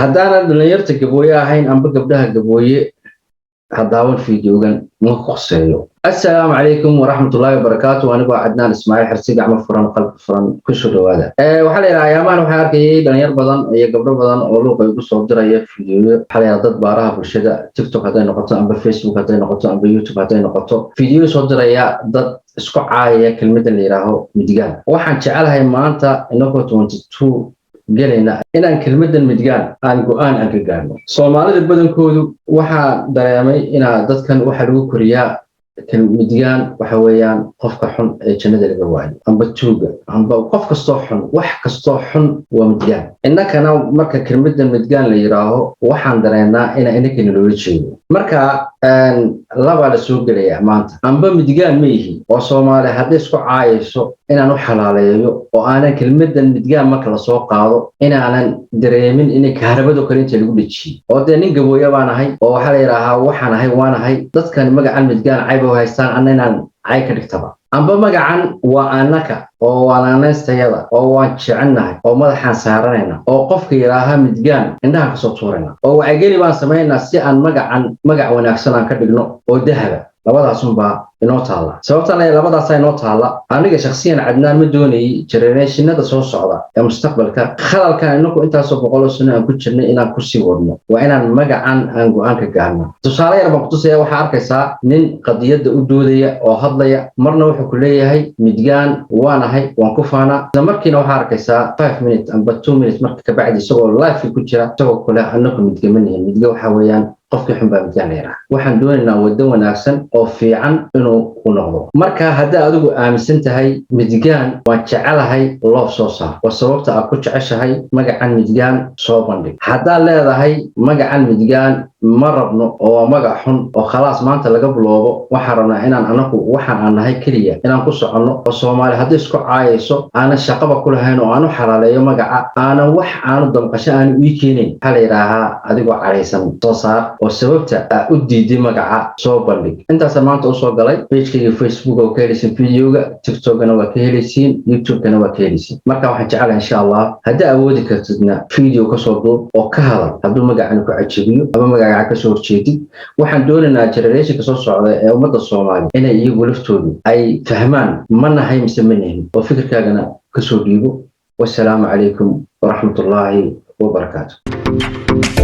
haddana dhalinyarta gabooye ahayn amba gabdhaha gabooye hadaawan fiidiyoogan ma qoseeyo. السلام عليكم ورحمة الله وبركاته. وأنا عدنان إسماعيل حرسي عمل فرن قلب فرن كل شو هذا. وحلا الأيامان وحاركي دنيار بدن يقبل بدن أولو قيبو صوت رأيه فيديو حلا ضد بارها بالشدة تيك توك هذين نقطة أم بالفيسبوك هذين نقطة أم باليوتيوب هذين نقطة فيديو صوت رأيه ضد اسكو عاية كلمة اللي راهو مديان وحن شعلها ما أنت إنه 22 قلنا إن كلمة المديان عن قرآن عن كلامه. صومالي بدن كودو وحا دريامي إن ضد كان وحلو كوريا كلمديان وحويان قفك حن جند الجوال أم بتوجا أم بقفك الصحن وحك الصحن ومديان إنك أنا مركا كلمة المديان اللي يراه وحن درينا إنك نلوجي مركا لا بعد سوق لي أمانت أم بمديان ميهي وصومالي حديث عايشو إن أنا حلاليو وأنا كلمة المديان مركا سوق قاضو إن أنا دريمين إنك هربدو كرينت الجودشي ودني جبويا وانا هاي وحلا يراها وحنا هاي وانا هاي ضد كان مجا المديان عيب وهيستان أننا عايك نكتبه أما مجا وأنك أو أنا نستيلا أو شعنها أو ماذا سهرنا أو قفك يراها مديان إنها كسطورنا أو عجلي ما سمعنا سيان مجا ونكسنا كدقنا ودهب labadaas unbaa inoo taala sababtana labadaas ay inoo taala aniga shakhsiyan cadnaan ma doonay generationada soo socda ee mustaqbalka khalalka inagu intaas oo boqol sano aan ku jirnay inaan ku sii wadno waa inaan magacan aan go'aan ka gaarno tusaale yar baan ku tusaya waxa arkaysaa nin qadiyada u doodaya oo hadlaya marna wuxuu ku leeyahay midgaan waanahay waan ku faana markiina waxa arkaysaa 5 minutes amba 2 minutes marka ka bacdi isagoo live ku jira isagoo kale anagu midgamanayeen midga waxa weeyaan qofkii xun baa midgaan leeyahay waxaan doonaynaa wado wanaagsan oo fiican inuu ku noqdo marka haddii adigu aaminsan tahay midgaan waan jecelahay loo soo saar waa sababta aad ku jeceshahay magacan midgaan soo bandhig haddaad leedahay magacan midgaan ma rabno oo magac xun oo khalaas maanta laga biloobo waxaan rabnaa inaan anagu waxaan aan nahay kaliya inaan ku soconno oo Soomaali haddii isku caayayso aanan shaqaba ku lahayn oo aanu xalaaleeyo magaca aanan wax aanu damqasho aan u keenin waxa la yiraahdaa adigoo careysan soo saar oo sababta u diiday magaca soo bandhig intaas maanta u soo galay page-kayga Facebook oo ka helaysin videoga TikTok-na waa ka helaysin YouTube-na waa ka helaysin marka waxaan jecelahay insha Allah haddii awoodi kartidna video ka soo duub oo ka hadal hadduu magacan ku cajibiyo ama magaca ka soo horjeedid waxaan doonaynaa generation ka soo socda ee ummadda Soomaaliya inay iyagu laftoodu ay fahmaan manahay mise manahin oo fikirkaagana ka soo dhiibo wassalaamu calaykum waraxmatullaahi wabarakaatuh